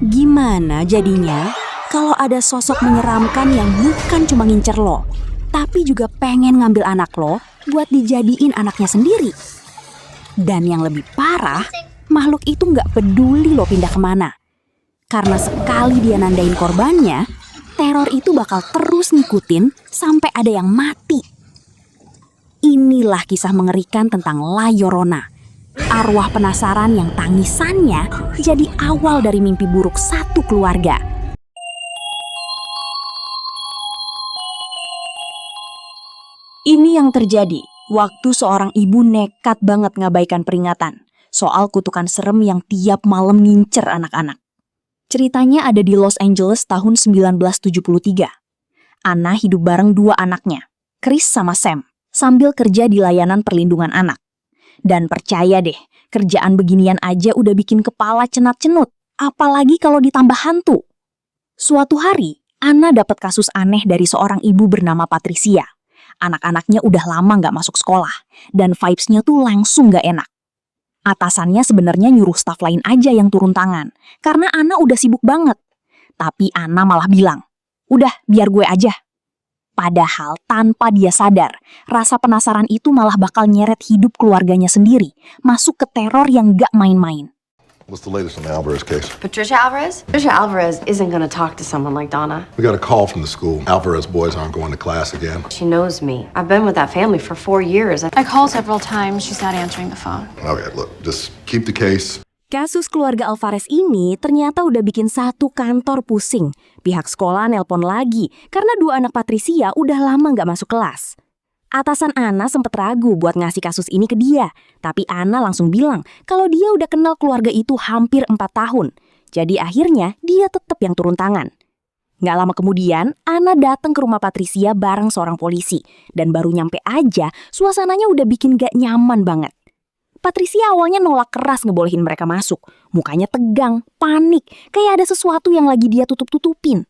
Gimana jadinya kalau ada sosok menyeramkan yang bukan cuma ngincer lo, tapi juga pengen ngambil anak lo buat dijadiin anaknya sendiri? Dan yang lebih parah, makhluk itu nggak peduli lo pindah kemana. Karena sekali dia nandain korbannya, teror itu bakal terus ngikutin sampai ada yang mati. Inilah kisah mengerikan tentang La Llorona. Arwah penasaran yang tangisannya jadi awal dari mimpi buruk satu keluarga. Ini yang terjadi waktu seorang ibu nekat banget ngabaikan peringatan soal kutukan serem yang tiap malam ngincer anak-anak. Ceritanya ada di Los Angeles tahun 1973. Anna hidup bareng dua anaknya, Chris sama Sam, sambil kerja di layanan perlindungan anak. Dan percaya deh, kerjaan beginian aja udah bikin kepala cenat-cenut, apalagi kalau ditambah hantu. Suatu hari, Anna dapat kasus aneh dari seorang ibu bernama Patricia. Anak-anaknya udah lama nggak masuk sekolah, dan vibes-nya tuh langsung nggak enak. Atasannya sebenarnya nyuruh staf lain aja yang turun tangan, karena Anna udah sibuk banget. Tapi Anna malah bilang, udah biar gue aja. Padahal tanpa dia sadar, rasa penasaran itu malah bakal nyeret hidup keluarganya sendiri, masuk ke teror yang gak main-main. What's the latest on the Alvarez case? Patricia Alvarez? Patricia Alvarez isn't going to talk to someone like Donna. We got a call from the school. Alvarez boys aren't going to class again. She knows me. I've been with that family for 4 years. I called several times. She's not answering the phone. Okay, look, just keep the case. Kasus keluarga Alvarez ini ternyata udah bikin satu kantor pusing. Pihak sekolah nelpon lagi karena dua anak Patricia udah lama nggak masuk kelas. Atasan Anna sempet ragu buat ngasih kasus ini ke dia, tapi Anna langsung bilang kalau dia udah kenal keluarga itu hampir 4 tahun. Jadi akhirnya dia tetap yang turun tangan. Nggak lama kemudian, Anna datang ke rumah Patricia bareng seorang polisi. Dan baru nyampe aja, suasananya udah bikin gak nyaman banget. Patricia awalnya nolak keras ngebolehin mereka masuk. Mukanya tegang, panik, kayak ada sesuatu yang lagi dia tutup-tutupin.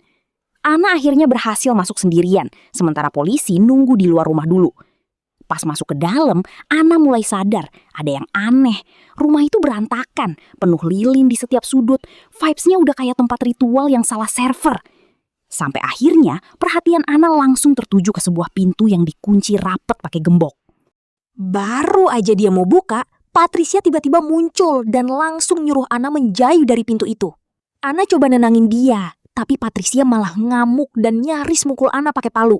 Anna akhirnya berhasil masuk sendirian, sementara polisi nunggu di luar rumah dulu. Pas masuk ke dalam, Anna mulai sadar ada yang aneh. Rumah itu berantakan, penuh lilin di setiap sudut. Vibes-nya udah kayak tempat ritual yang salah server. Sampai akhirnya, perhatian Anna langsung tertuju ke sebuah pintu yang dikunci rapet pakai gembok. Baru aja dia mau buka, Patricia tiba-tiba muncul dan langsung nyuruh Anna menjauh dari pintu itu. Anna coba nenangin dia, tapi Patricia malah ngamuk dan nyaris mukul Anna pakai palu.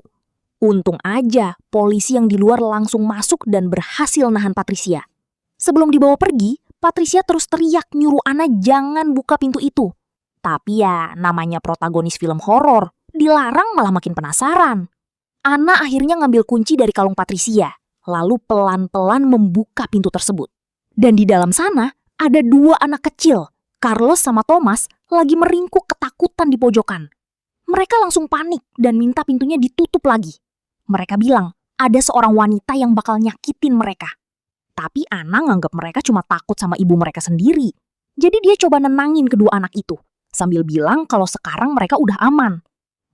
Untung aja, polisi yang di luar langsung masuk dan berhasil nahan Patricia. Sebelum dibawa pergi, Patricia terus teriak nyuruh Anna jangan buka pintu itu. Tapi ya, namanya protagonis film horor, dilarang malah makin penasaran. Anna akhirnya ngambil kunci dari kalung Patricia, lalu pelan-pelan membuka pintu tersebut. Dan di dalam sana ada dua anak kecil, Carlos sama Thomas, lagi meringkuk ketakutan di pojokan. Mereka langsung panik dan minta pintunya ditutup lagi. Mereka bilang ada seorang wanita yang bakal nyakitin mereka. Tapi Anna nganggap mereka cuma takut sama ibu mereka sendiri. Jadi dia coba nenangin kedua anak itu, sambil bilang kalau sekarang mereka udah aman.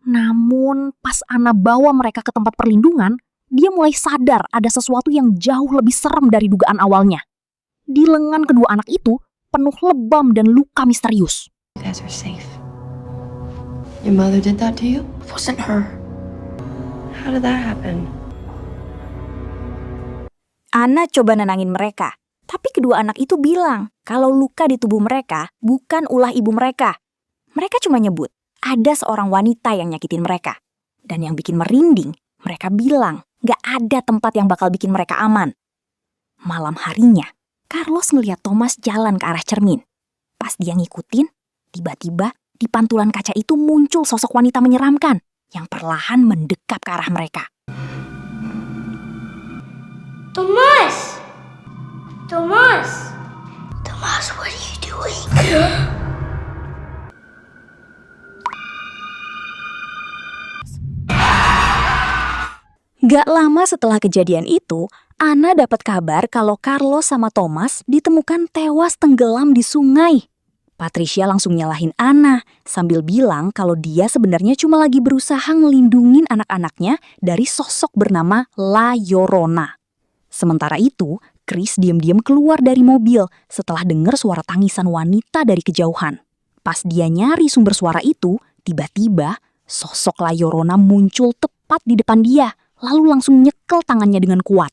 Namun pas Anna bawa mereka ke tempat perlindungan, dia mulai sadar ada sesuatu yang jauh lebih serem dari dugaan awalnya. Di lengan kedua anak itu penuh lebam dan luka misterius. You guys are safe. Your mother did that to you? It wasn't her. How did that happen? Anna coba nenangin mereka, tapi kedua anak itu bilang kalau luka di tubuh mereka bukan ulah ibu mereka. Mereka cuma nyebut ada seorang wanita yang nyakitin mereka. Dan yang bikin merinding, mereka bilang gak ada tempat yang bakal bikin mereka aman. Malam harinya, Carlos ngeliat Thomas jalan ke arah cermin. Pas dia ngikutin, tiba-tiba di pantulan kaca itu muncul sosok wanita menyeramkan yang perlahan mendekat ke arah mereka. Thomas! Thomas! Thomas, what are you doing? Gak lama setelah kejadian itu, Anna dapat kabar kalau Carlos sama Thomas ditemukan tewas tenggelam di sungai. Patricia langsung nyalahin Anna sambil bilang kalau dia sebenarnya cuma lagi berusaha ngelindungin anak-anaknya dari sosok bernama La Llorona. Sementara itu, Chris diam-diam keluar dari mobil setelah dengar suara tangisan wanita dari kejauhan. Pas dia nyari sumber suara itu, tiba-tiba sosok La Llorona muncul tepat di depan dia, lalu langsung nyekel tangannya dengan kuat.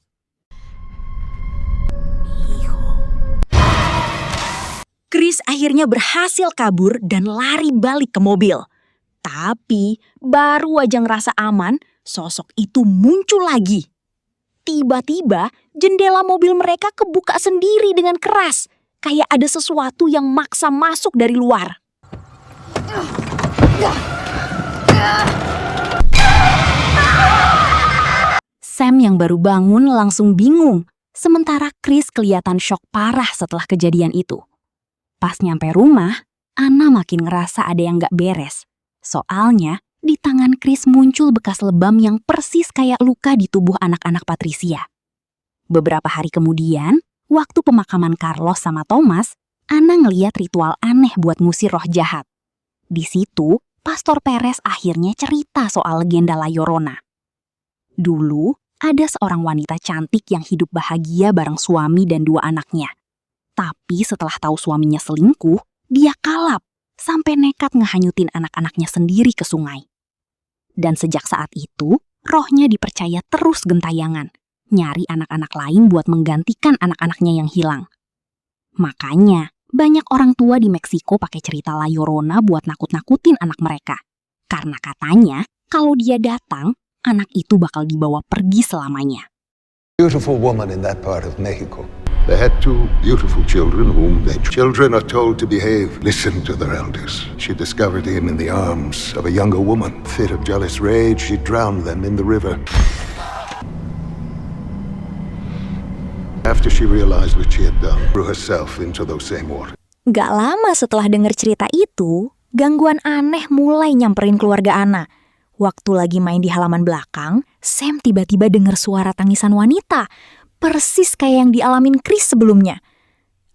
Chris akhirnya berhasil kabur dan lari balik ke mobil. Tapi baru aja ngerasa aman, sosok itu muncul lagi. Tiba-tiba jendela mobil mereka kebuka sendiri dengan keras. Kayak ada sesuatu yang maksa masuk dari luar. Sam yang baru bangun langsung bingung. Sementara Chris kelihatan syok parah setelah kejadian itu. Pas nyampe rumah, Anna makin ngerasa ada yang gak beres. Soalnya, di tangan Chris muncul bekas lebam yang persis kayak luka di tubuh anak-anak Patricia. Beberapa hari kemudian, waktu pemakaman Carlos sama Thomas, Anna ngeliat ritual aneh buat ngusir roh jahat. Di situ, Pastor Perez akhirnya cerita soal legenda La Llorona. Dulu, ada seorang wanita cantik yang hidup bahagia bareng suami dan 2 anaknya. Tapi setelah tahu suaminya selingkuh, dia kalap sampai nekat ngehanyutin anak-anaknya sendiri ke sungai. Dan sejak saat itu, rohnya dipercaya terus gentayangan, nyari anak-anak lain buat menggantikan anak-anaknya yang hilang. Makanya, banyak orang tua di Meksiko pakai cerita La Llorona buat nakut-nakutin anak mereka. Karena katanya, kalau dia datang, anak itu bakal dibawa pergi selamanya. Beautiful woman in that part of Mexico. They had 2 beautiful children whom their children are told to behave, listen to their elders. She discovered him in the arms of a younger woman. Fit of jealous rage, she drowned them in the river. After she realized what she had done, threw herself into those same waters. Gak lama setelah dengar cerita itu, gangguan aneh mulai nyamperin keluarga Anna. Waktu lagi main di halaman belakang, Sam tiba-tiba dengar suara tangisan wanita. Persis kayak yang dialamin Chris sebelumnya.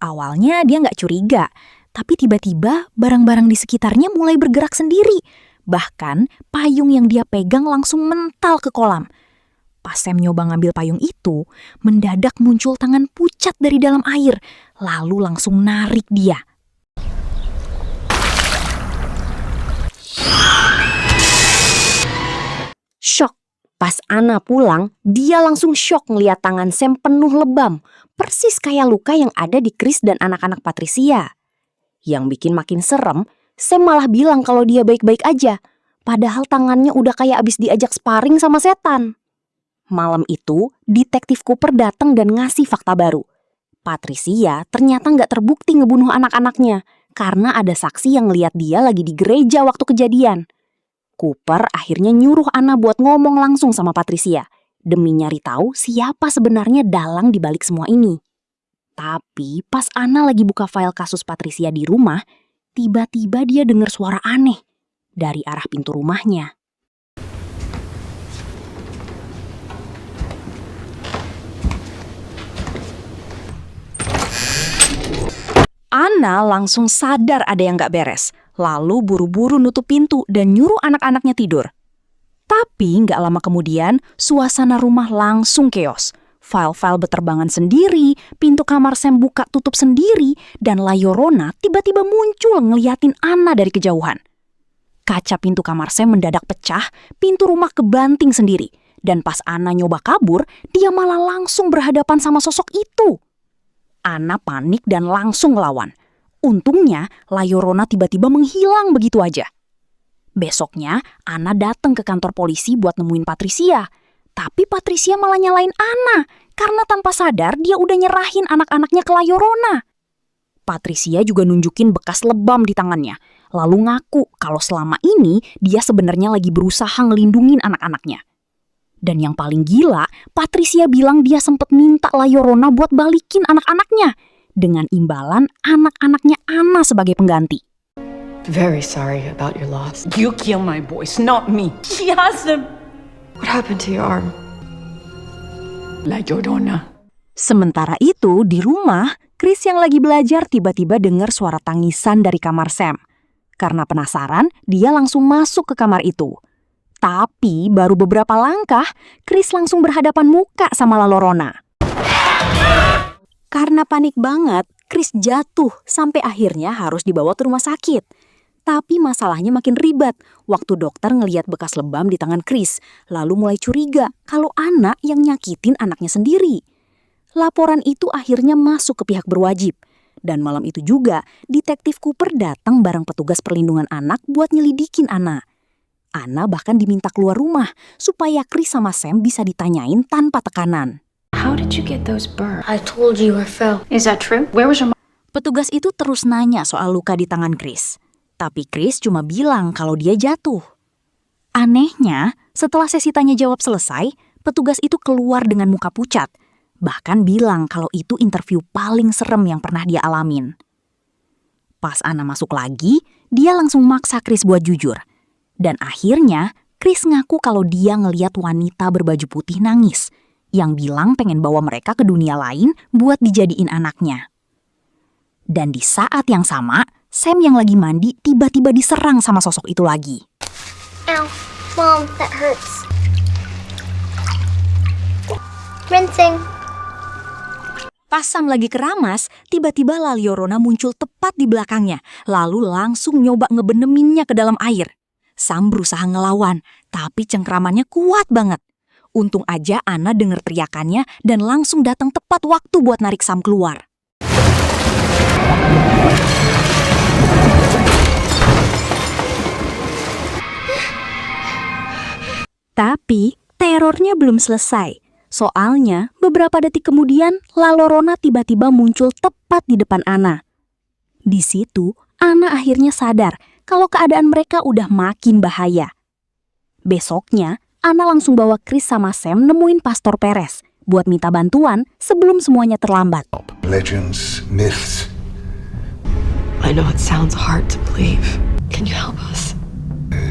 Awalnya dia nggak curiga, tapi tiba-tiba barang-barang di sekitarnya mulai bergerak sendiri. Bahkan payung yang dia pegang langsung mental ke kolam. Pas Sam nyoba ngambil payung itu, mendadak muncul tangan pucat dari dalam air, lalu langsung narik dia. Shock. Pas Anna pulang, dia langsung syok ngeliat tangan Sam penuh lebam, persis kayak luka yang ada di Chris dan anak-anak Patricia. Yang bikin makin serem, Sam malah bilang kalau dia baik-baik aja, padahal tangannya udah kayak abis diajak sparring sama setan. Malam itu, Detektif Cooper datang dan ngasih fakta baru. Patricia ternyata nggak terbukti ngebunuh anak-anaknya, karena ada saksi yang ngeliat dia lagi di gereja waktu kejadian. Cooper akhirnya nyuruh Anna buat ngomong langsung sama Patricia, demi nyari tahu siapa sebenarnya dalang di balik semua ini. Tapi pas Anna lagi buka file kasus Patricia di rumah, tiba-tiba dia dengar suara aneh dari arah pintu rumahnya. Anna langsung sadar ada yang gak beres. Lalu buru-buru nutup pintu dan nyuruh anak-anaknya tidur. Tapi nggak lama kemudian, suasana rumah langsung keos. File-file beterbangan sendiri, pintu kamar Sam buka tutup sendiri, dan La Llorona tiba-tiba muncul ngeliatin Anna dari kejauhan. Kaca pintu kamar Sam mendadak pecah, pintu rumah kebanting sendiri. Dan pas Anna nyoba kabur, dia malah langsung berhadapan sama sosok itu. Anna panik dan langsung ngelawan. Untungnya, La Llorona tiba-tiba menghilang begitu aja. Besoknya, Anna datang ke kantor polisi buat nemuin Patricia. Tapi Patricia malah nyalain Anna, karena tanpa sadar dia udah nyerahin anak-anaknya ke La Llorona. Patricia juga nunjukin bekas lebam di tangannya, lalu ngaku kalau selama ini dia sebenarnya lagi berusaha ngelindungin anak-anaknya. Dan yang paling gila, Patricia bilang dia sempat minta La Llorona buat balikin anak-anaknya, dengan imbalan anak-anaknya Anna sebagai pengganti. Very sorry about your loss. You killed my boys, not me. She has them. What happened to your arm? La Llorona. Sementara itu, di rumah, Chris yang lagi belajar tiba-tiba dengar suara tangisan dari kamar Sam. Karena penasaran, dia langsung masuk ke kamar itu. Tapi baru beberapa langkah, Chris langsung berhadapan muka sama La Llorona. Karena panik banget, Chris jatuh sampai akhirnya harus dibawa ke rumah sakit. Tapi masalahnya makin ribet waktu dokter ngeliat bekas lebam di tangan Chris, lalu mulai curiga kalau anak yang nyakitin anaknya sendiri. Laporan itu akhirnya masuk ke pihak berwajib. Dan malam itu juga, Detektif Cooper datang bareng petugas perlindungan anak buat nyelidikin Anna. Anna bahkan diminta keluar rumah supaya Chris sama Sam bisa ditanyain tanpa tekanan. How did you get those burns? I told you I fell. Is that true? Where was your mom? Petugas itu terus nanya soal luka di tangan Chris. Tapi Chris cuma bilang kalau dia jatuh. Anehnya, setelah sesi tanya jawab selesai, petugas itu keluar dengan muka pucat. Bahkan bilang kalau itu interview paling serem yang pernah dia alamin. Pas Anna masuk lagi, dia langsung maksa Chris buat jujur. Dan akhirnya, Chris ngaku kalau dia ngeliat wanita berbaju putih nangis, yang bilang pengen bawa mereka ke dunia lain buat dijadiin anaknya. Dan di saat yang sama, Sam yang lagi mandi tiba-tiba diserang sama sosok itu lagi. Ow. Mom, that hurts. Rinsing. Pas Sam lagi keramas, tiba-tiba La Llorona muncul tepat di belakangnya, lalu langsung nyoba ngebeneminnya ke dalam air. Sam berusaha ngelawan, tapi cengkramannya kuat banget. Untung aja Anna denger teriakannya dan langsung datang tepat waktu buat narik Sam keluar. Tapi terornya belum selesai. Soalnya beberapa detik kemudian La Llorona tiba-tiba muncul tepat di depan Anna. Di situ Anna akhirnya sadar kalau keadaan mereka udah makin bahaya. Besoknya Anna langsung bawa Chris sama Sam nemuin Pastor Perez buat minta bantuan sebelum semuanya terlambat. Legends, myths. I know it sounds hard to believe. Can you help us?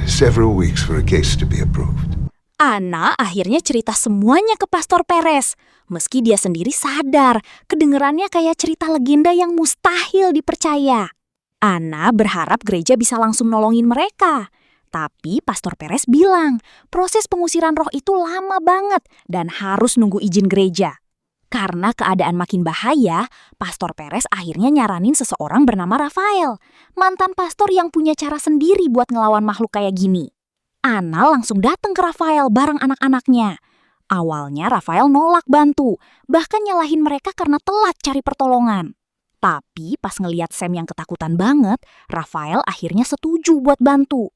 Several weeks for a case to be approved. Anna akhirnya cerita semuanya ke Pastor Perez. Meski dia sendiri sadar, kedengerannya kayak cerita legenda yang mustahil dipercaya. Anna berharap gereja bisa langsung nolongin mereka. Tapi Pastor Perez bilang, proses pengusiran roh itu lama banget dan harus nunggu izin gereja. Karena keadaan makin bahaya, Pastor Perez akhirnya nyaranin seseorang bernama Rafael, mantan pastor yang punya cara sendiri buat ngelawan makhluk kayak gini. Anna langsung datang ke Rafael bareng anak-anaknya. Awalnya Rafael nolak bantu, bahkan nyalahin mereka karena telat cari pertolongan. Tapi pas ngeliat Sam yang ketakutan banget, Rafael akhirnya setuju buat bantu.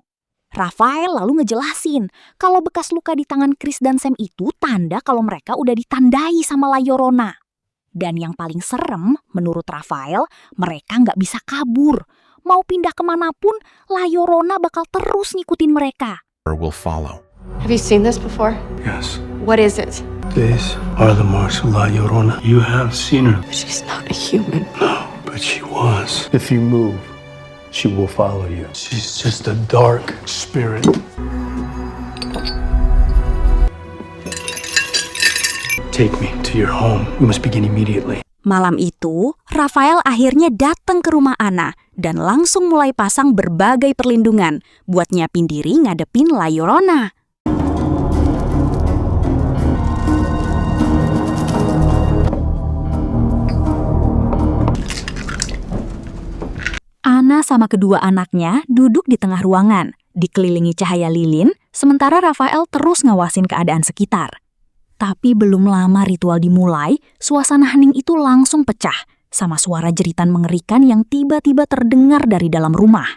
Rafael lalu ngejelasin kalau bekas luka di tangan Chris dan Sam itu tanda kalau mereka udah ditandai sama La Llorona. Dan yang paling serem, menurut Rafael, mereka nggak bisa kabur. Mau pindah kemanapun, La Llorona bakal terus ngikutin mereka. Will follow. Have you seen this before? Yes. What is it? These are the marks of La Llorona. You have seen her. She's not a human. No, but she was. If you move, she will follow you. She's just a dark spirit. Take me to your home. We must begin immediately. Malam itu, Rafael akhirnya datang ke rumah Anna dan langsung mulai pasang berbagai perlindungan buat nyiapin diri ngadepin La Llorona. Anna sama kedua anaknya duduk di tengah ruangan, dikelilingi cahaya lilin, sementara Rafael terus ngawasin keadaan sekitar. Tapi belum lama ritual dimulai, suasana hening itu langsung pecah sama suara jeritan mengerikan yang tiba-tiba terdengar dari dalam rumah.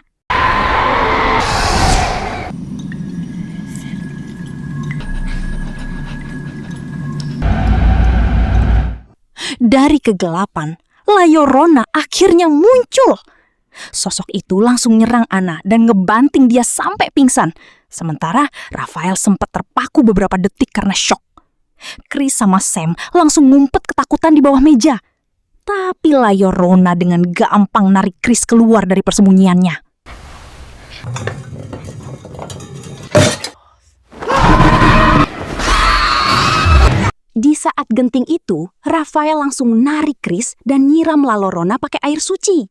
Dari kegelapan, La Llorona akhirnya muncul. Sosok itu langsung nyerang Anna dan ngebanting dia sampai pingsan. Sementara Rafael sempat terpaku beberapa detik karena syok. Chris sama Sam langsung ngumpet ketakutan di bawah meja. Tapi La Llorona dengan gampang narik Chris keluar dari persembunyiannya. Di saat genting itu, Rafael langsung narik Chris dan nyiram La Llorona pakai air suci.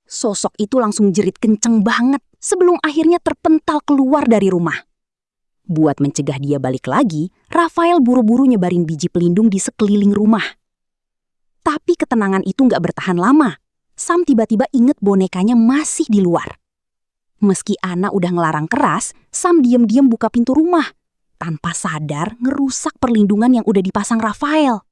Sosok itu langsung jerit kenceng banget sebelum akhirnya terpental keluar dari rumah. Buat mencegah dia balik lagi, Rafael buru-buru nyebarin biji pelindung di sekeliling rumah. Tapi ketenangan itu nggak bertahan lama. Sam tiba-tiba inget bonekanya masih di luar. Meski Anna udah ngelarang keras, Sam diam-diam buka pintu rumah. Tanpa sadar ngerusak perlindungan yang udah dipasang Rafael.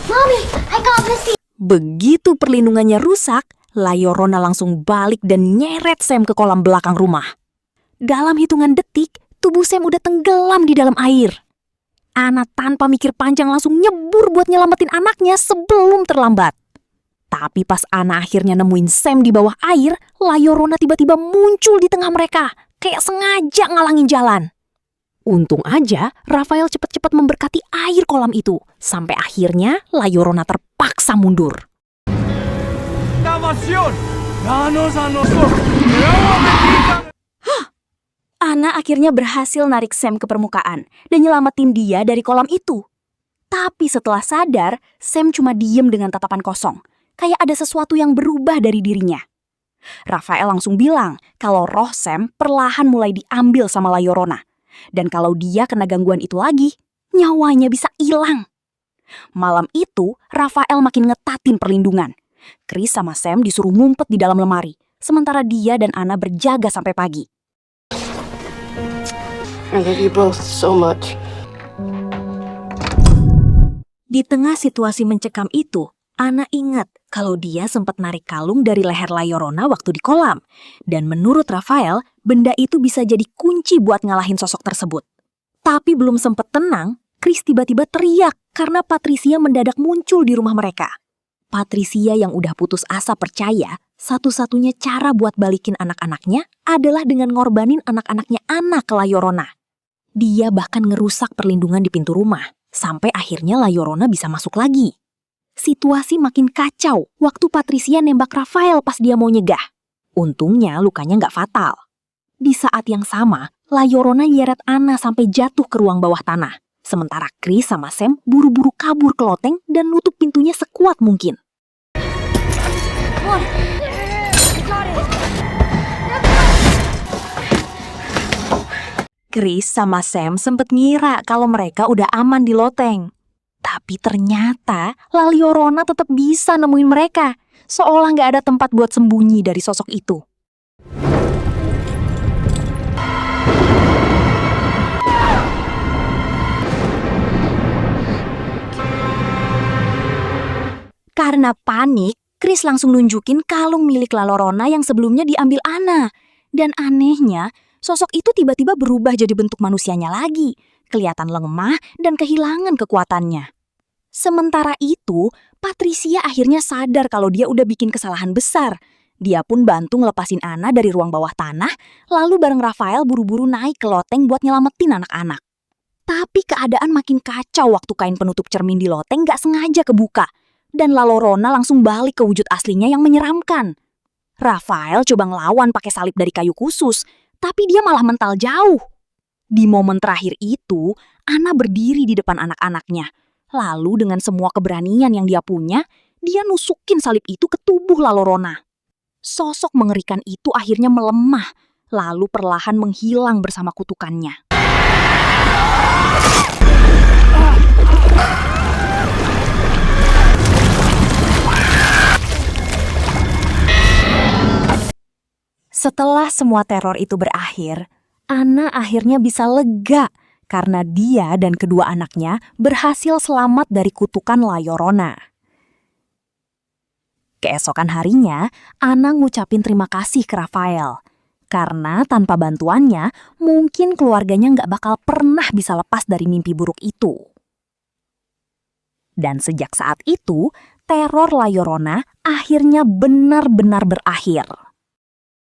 Mommy, I got Missy. Begitu perlindungannya rusak, La Llorona langsung balik dan nyeret Sam ke kolam belakang rumah. Dalam hitungan detik, tubuh Sam udah tenggelam di dalam air. Anna tanpa mikir panjang langsung nyebur buat nyelamatin anaknya sebelum terlambat. Tapi pas Anna akhirnya nemuin Sam di bawah air, La Llorona tiba-tiba muncul di tengah mereka, kayak sengaja ngalangin jalan. Untung aja Rafael cepat-cepat memberkati air kolam itu, sampai akhirnya La Llorona terpaksa mundur. Anna akhirnya berhasil narik Sam ke permukaan dan nyelamatin dia dari kolam itu. Tapi setelah sadar, Sam cuma diem dengan tatapan kosong, kayak ada sesuatu yang berubah dari dirinya. Rafael langsung bilang kalau roh Sam perlahan mulai diambil sama La Llorona. Dan kalau dia kena gangguan itu lagi, nyawanya bisa hilang. Malam itu, Rafael makin ngetatin perlindungan. Chris sama Sam disuruh ngumpet di dalam lemari, sementara dia dan Anna berjaga sampai pagi. I love you both so much. Di tengah situasi mencekam itu, Anna ingat kalau dia sempat narik kalung dari leher La Llorona waktu di kolam. Dan menurut Rafael, benda itu bisa jadi kunci buat ngalahin sosok tersebut. Tapi belum sempat tenang, Chris tiba-tiba teriak karena Patricia mendadak muncul di rumah mereka. Patricia yang udah putus asa percaya, satu-satunya cara buat balikin anak-anaknya adalah dengan ngorbanin anak-anaknya Anna ke La Llorona. Dia bahkan ngerusak perlindungan di pintu rumah, sampai akhirnya La Llorona bisa masuk lagi. Situasi makin kacau waktu Patricia nembak Rafael pas dia mau nyegah. Untungnya lukanya nggak fatal. Di saat yang sama, La Llorona nyeret Anna sampai jatuh ke ruang bawah tanah. Sementara Chris sama Sam buru-buru kabur ke loteng dan nutup pintunya sekuat mungkin. Chris sama Sam sempet ngira kalau mereka udah aman di loteng. Tapi ternyata La Llorona tetap bisa nemuin mereka, seolah nggak ada tempat buat sembunyi dari sosok itu. Karena panik, Chris langsung nunjukin kalung milik La Llorona yang sebelumnya diambil Anna. Dan anehnya, sosok itu tiba-tiba berubah jadi bentuk manusianya lagi, kelihatan lemah dan kehilangan kekuatannya. Sementara itu, Patricia akhirnya sadar kalau dia udah bikin kesalahan besar. Dia pun bantu ngelepasin Anna dari ruang bawah tanah, lalu bareng Rafael buru-buru naik ke loteng buat nyelamatin anak-anak. Tapi keadaan makin kacau waktu kain penutup cermin di loteng gak sengaja kebuka, dan La Llorona langsung balik ke wujud aslinya yang menyeramkan. Rafael coba ngelawan pakai salib dari kayu khusus, tapi dia malah mental jauh. Di momen terakhir itu, Anna berdiri di depan anak-anaknya. Lalu dengan semua keberanian yang dia punya, dia nusukin salib itu ke tubuh La Llorona. Sosok mengerikan itu akhirnya melemah, lalu perlahan menghilang bersama kutukannya. Setelah semua teror itu berakhir, Anna akhirnya bisa lega karena dia dan kedua anaknya berhasil selamat dari kutukan La Llorona. Keesokan harinya, Anna ngucapin terima kasih ke Rafael. Karena tanpa bantuannya, mungkin keluarganya nggak bakal pernah bisa lepas dari mimpi buruk itu. Dan sejak saat itu, teror La Llorona akhirnya benar-benar berakhir.